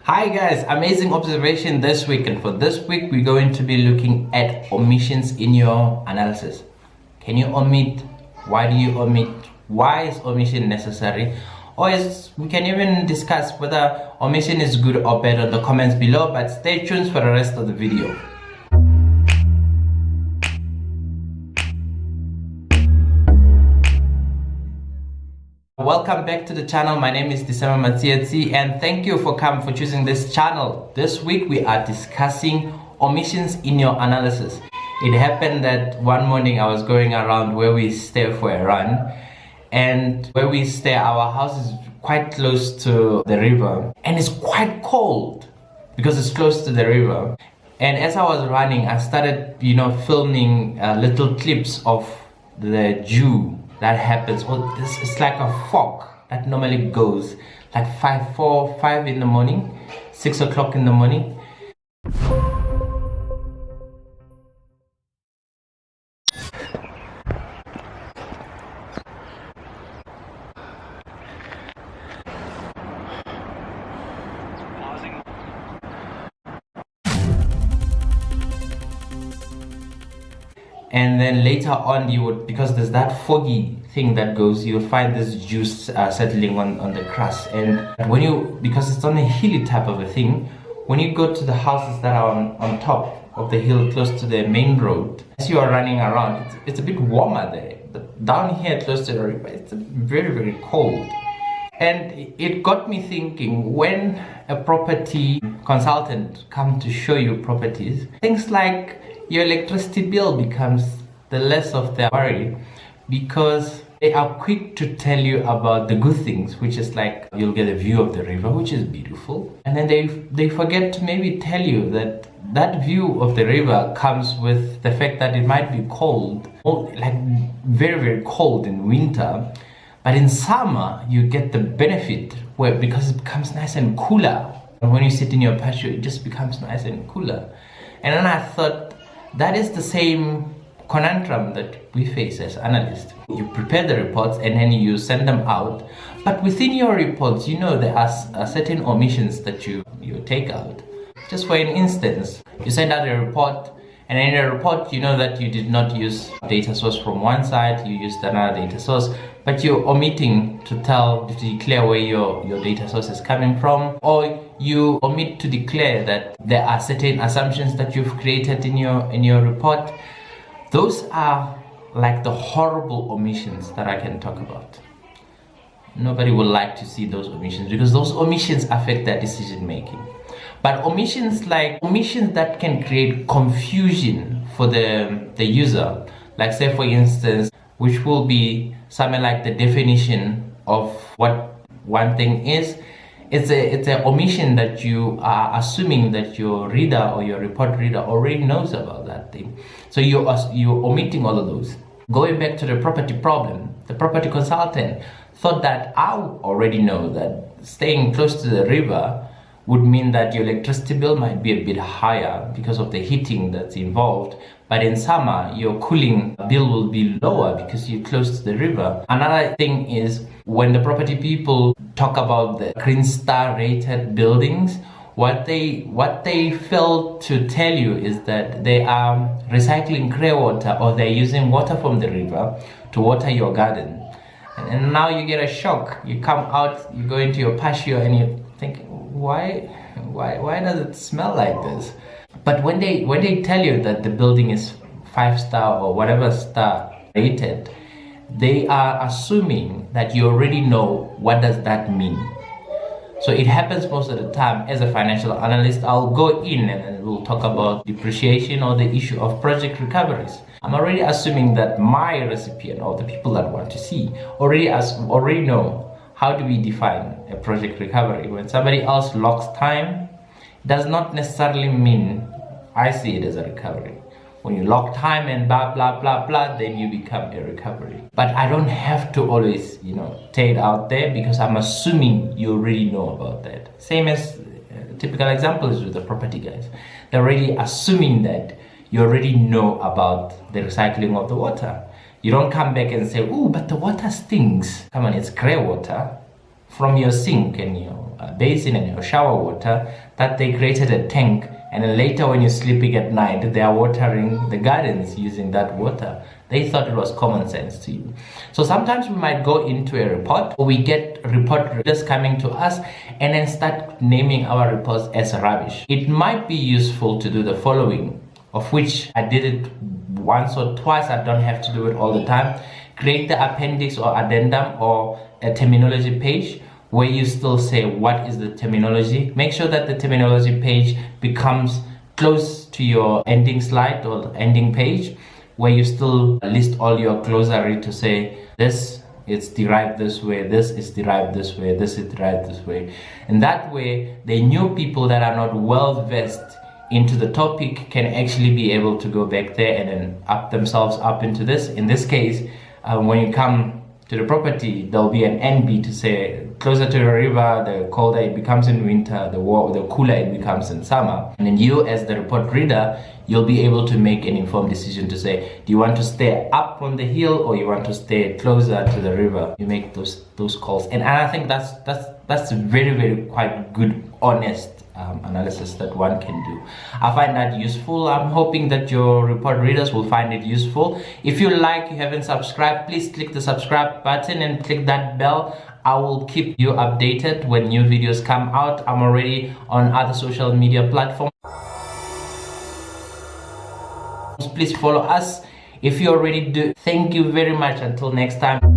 Hi guys, amazing observation this week, and for this week we're going to be looking at omissions in your analysis. Can you omit? Why do you omit? Why is omission necessary? We can even discuss whether omission is good or bad in the comments below, but stay tuned for the rest of the video. Welcome back to the channel. My name is December Matsiatsi, and thank you for choosing this channel. This week we are discussing omissions in your analysis. It happened that one morning I was going around where we stay for a run, and where we stay, our house is quite close to the river, and it's quite cold because it's close to the river. And as I was running, I started filming little clips of the dew that happens. This is like a fog that normally goes like 5 in the morning, 6 o'clock in the morning. And then later on you would, because there's that foggy thing that goes, you'll find this juice settling on the crust. And because it's on a hilly type of a thing, when you go to the houses that are on top of the hill close to the main road, as you are running around, it's a bit warmer there. But down here close to the river, it's very, very cold. And it got me thinking, when a property consultant comes to show you properties, things like your electricity bill becomes the less of their worry, because they are quick to tell you about the good things, which is like you'll get a view of the river, which is beautiful. And then they forget to maybe tell you that that view of the river comes with the fact that it might be cold, like very, very cold in winter. But in summer, you get the benefit because it becomes nice and cooler. And when you sit in your patio, it just becomes nice and cooler. And then I thought, that is the same conundrum that we face as analysts. You prepare the reports and then you send them out. But within your reports, there are certain omissions that you take out. Just for an instance, you send out a report, and in a report, you know that you did not use data source from one side, you used another data source, but you're omitting to declare where your data source is coming from, or you omit to declare that there are certain assumptions that you've created in your report. Those are like the horrible omissions that I can talk about. Nobody would like to see those omissions, because those omissions affect their decision making. But omissions that can create confusion for the user, like say for instance, which will be something like the definition of what one thing is. It's an omission that you are assuming that your reader or your report reader already knows about that thing. So you're omitting all of those. Going back to the property problem, the property consultant thought that I already know that staying close to the river would mean that your electricity bill might be a bit higher because of the heating that's involved. But in summer, your cooling bill will be lower because you're close to the river. Another thing is, when the property people talk about the Green Star rated buildings, what they fail to tell you is that they are recycling grey water, or they're using water from the river to water your garden. And now you get a shock. You come out, you go into your patio, and you think, why does it smell like this? But when they tell you that the building is 5-star or whatever star rated, they are assuming that you already know what does that mean. So it happens most of the time. As a financial analyst, I'll go in and we'll talk about depreciation or the issue of project recoveries. I'm already assuming that my recipient, or the people that want to see, already know how do we define a project recovery. When somebody else locks time, it does not necessarily mean I see it as a recovery. When you lock time and blah, blah, blah, blah, then you become a recovery. But I don't have to always, take it out there, because I'm assuming you already know about that. Same as typical examples with the property guys. They're already assuming that you already know about the recycling of the water. You don't come back and say, oh, but the water stinks. Come on, it's grey water from your sink and your basin and your shower water, that they created a tank, and then later when you're sleeping at night, they are watering the gardens using that water. They thought it was common sense to you. So sometimes we might go into a report, or we get report readers coming to us and then start naming our reports as rubbish. It might be useful to do the following, of which I did it once or twice. I don't have to do it all the time. Create the appendix or addendum or a terminology page where you still say what is the terminology. Make sure that the terminology page becomes close to your ending slide or ending page, where you still list all your glossary to say this is derived this way, this is derived this way, this is derived this way. And that way, the new people that are not well versed into the topic can actually be able to go back there and then up themselves up into this. In this case, when you come to the property, there'll be an NB to say closer to the river, the colder it becomes in winter, the cooler it becomes in summer. And then you, as the report reader, you'll be able to make an informed decision to say, do you want to stay up on the hill or you want to stay closer to the river? You make those calls, and I think that's very, very quite good, honest analysis that one can do. I find that useful. I'm hoping that your report readers will find it useful. If you haven't subscribed, please click the subscribe button and click that bell. I will keep you updated when new videos come out. I'm already on other social media platforms. Please follow us if you already do. Thank you very much. Until next time.